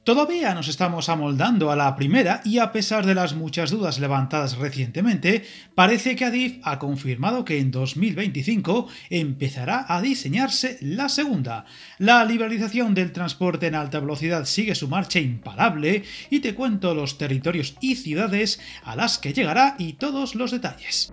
Todavía nos estamos amoldando a la primera y a pesar de las muchas dudas levantadas recientemente, parece que Adif ha confirmado que en 2025 empezará a diseñarse la segunda. La liberalización del transporte en alta velocidad sigue su marcha imparable y te cuento los territorios y ciudades a las que llegará y todos los detalles.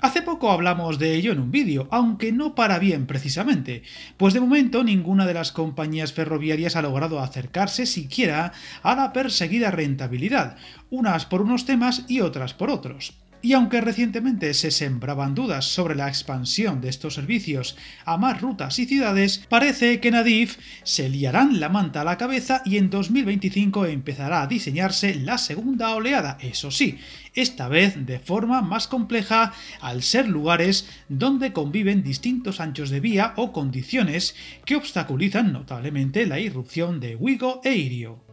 Hace poco hablamos de ello en un vídeo, aunque no para bien precisamente, pues de momento ninguna de las compañías ferroviarias ha logrado acercarse siquiera a la perseguida rentabilidad, unas por unos temas y otras por otros. Y aunque recientemente se sembraban dudas sobre la expansión de estos servicios a más rutas y ciudades, parece que en Adif se liarán la manta a la cabeza y en 2025 empezará a diseñarse la segunda oleada, eso sí, esta vez de forma más compleja al ser lugares donde conviven distintos anchos de vía o condiciones que obstaculizan notablemente la irrupción de Wigo e Irio.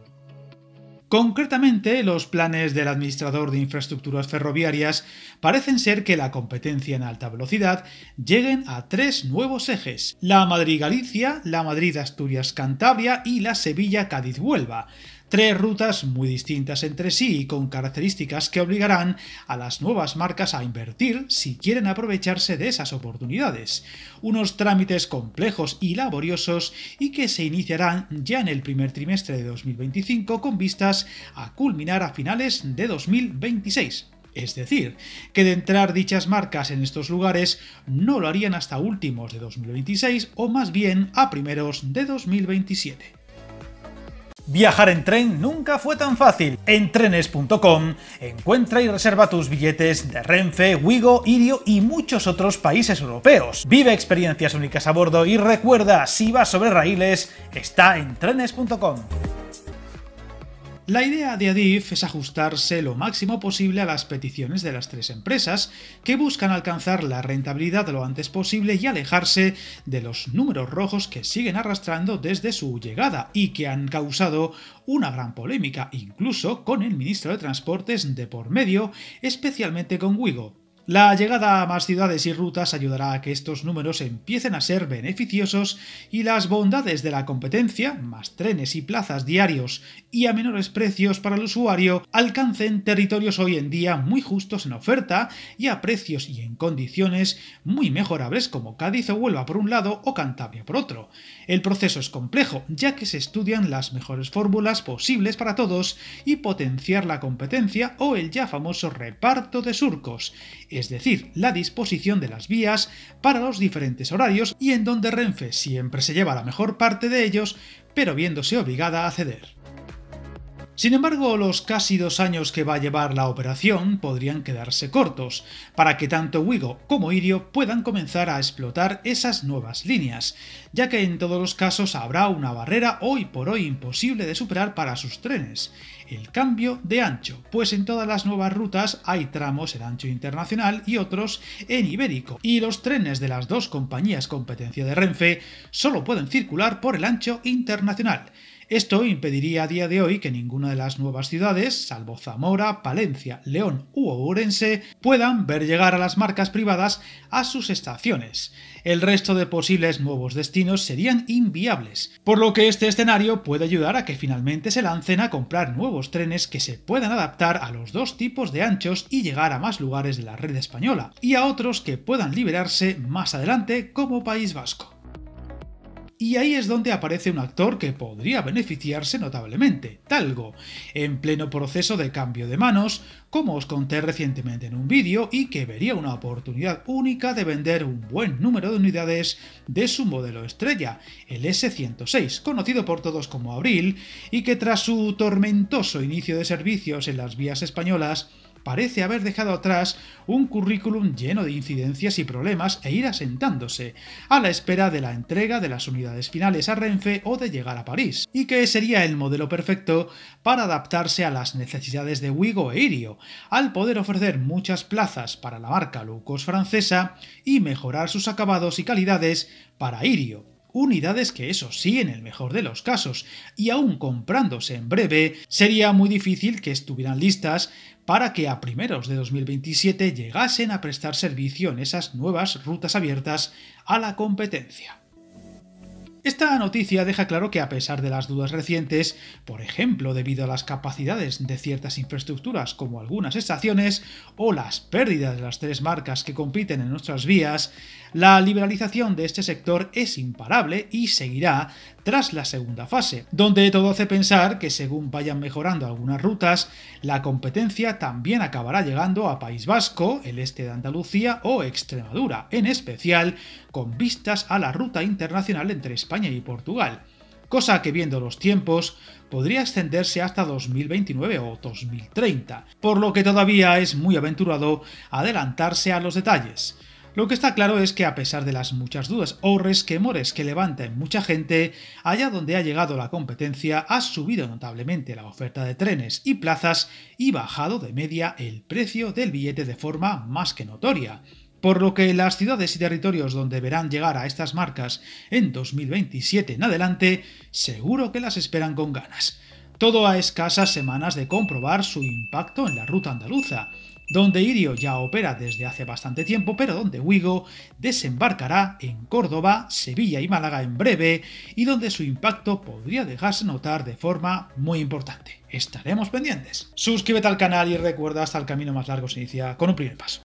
Concretamente, los planes del administrador de infraestructuras ferroviarias parecen ser que la competencia en alta velocidad lleguen a tres nuevos ejes: la Madrid-Galicia, la Madrid-Asturias-Cantabria y la Sevilla-Cádiz-Huelva. Tres rutas muy distintas entre sí y con características que obligarán a las nuevas marcas a invertir si quieren aprovecharse de esas oportunidades. Unos trámites complejos y laboriosos y que se iniciarán ya en el primer trimestre de 2025 con vistas a culminar a finales de 2026. Es decir, que de entrar dichas marcas en estos lugares no lo harían hasta últimos de 2026 o más bien a primeros de 2027. Viajar en tren nunca fue tan fácil. En trenes.com encuentra y reserva tus billetes de Renfe, Wigo, Irio y muchos otros países europeos. Vive experiencias únicas a bordo y recuerda, si vas sobre raíles, está en trenes.com. La idea de Adif es ajustarse lo máximo posible a las peticiones de las tres empresas, que buscan alcanzar la rentabilidad lo antes posible y alejarse de los números rojos que siguen arrastrando desde su llegada y que han causado una gran polémica, incluso con el ministro de Transportes de por medio, especialmente con Wigo. La llegada a más ciudades y rutas ayudará a que estos números empiecen a ser beneficiosos y las bondades de la competencia, más trenes y plazas diarios y a menores precios para el usuario, alcancen territorios hoy en día muy justos en oferta y a precios y en condiciones muy mejorables como Cádiz o Huelva por un lado o Cantabria por otro. El proceso es complejo, ya que se estudian las mejores fórmulas posibles para todos y potenciar la competencia o el ya famoso reparto de surcos, es decir, la disposición de las vías para los diferentes horarios y en donde Renfe siempre se lleva la mejor parte de ellos, pero viéndose obligada a ceder. Sin embargo, los casi 2 años que va a llevar la operación podrían quedarse cortos, para que tanto Wigo como Irio puedan comenzar a explotar esas nuevas líneas, ya que en todos los casos habrá una barrera hoy por hoy imposible de superar para sus trenes: el cambio de ancho, pues en todas las nuevas rutas hay tramos en ancho internacional y otros en ibérico, y los trenes de las dos compañías competencia de Renfe solo pueden circular por el ancho internacional. Esto impediría a día de hoy que ninguna de las nuevas ciudades, salvo Zamora, Palencia, León u Ourense, puedan ver llegar a las marcas privadas a sus estaciones. El resto de posibles nuevos destinos serían inviables, por lo que este escenario puede ayudar a que finalmente se lancen a comprar nuevos trenes que se puedan adaptar a los dos tipos de anchos y llegar a más lugares de la red española, y a otros que puedan liberarse más adelante como País Vasco. Y ahí es donde aparece un actor que podría beneficiarse notablemente: Talgo, en pleno proceso de cambio de manos, como os conté recientemente en un vídeo, y que vería una oportunidad única de vender un buen número de unidades de su modelo estrella, el S106, conocido por todos como Abril, y que tras su tormentoso inicio de servicios en las vías españolas, parece haber dejado atrás un currículum lleno de incidencias y problemas e ir asentándose, a la espera de la entrega de las unidades finales a Renfe o de llegar a París, y que sería el modelo perfecto para adaptarse a las necesidades de Wigo e Irio, al poder ofrecer muchas plazas para la marca low cost francesa y mejorar sus acabados y calidades para Irio. Unidades que, eso sí, en el mejor de los casos, y aún comprándose en breve, sería muy difícil que estuvieran listas para que a primeros de 2027 llegasen a prestar servicio en esas nuevas rutas abiertas a la competencia. Esta noticia deja claro que a pesar de las dudas recientes, por ejemplo debido a las capacidades de ciertas infraestructuras como algunas estaciones o las pérdidas de las tres marcas que compiten en nuestras vías, la liberalización de este sector es imparable y seguirá tras la segunda fase, donde todo hace pensar que según vayan mejorando algunas rutas, la competencia también acabará llegando a País Vasco, el este de Andalucía o Extremadura, en especial con vistas a la ruta internacional entre España y Portugal, cosa que viendo los tiempos podría extenderse hasta 2029 o 2030, por lo que todavía es muy aventurado adelantarse a los detalles. Lo que está claro es que a pesar de las muchas dudas o resquemores que levanta en mucha gente, allá donde ha llegado la competencia ha subido notablemente la oferta de trenes y plazas y bajado de media el precio del billete de forma más que notoria. Por lo que las ciudades y territorios donde verán llegar a estas marcas en 2027 en adelante, seguro que las esperan con ganas. Todo a escasas semanas de comprobar su impacto en la ruta andaluza, donde Irio ya opera desde hace bastante tiempo, pero donde Wigo desembarcará en Córdoba, Sevilla y Málaga en breve, y donde su impacto podría dejarse notar de forma muy importante. Estaremos pendientes. Suscríbete al canal y recuerda, hasta el camino más largo se inicia con un primer paso.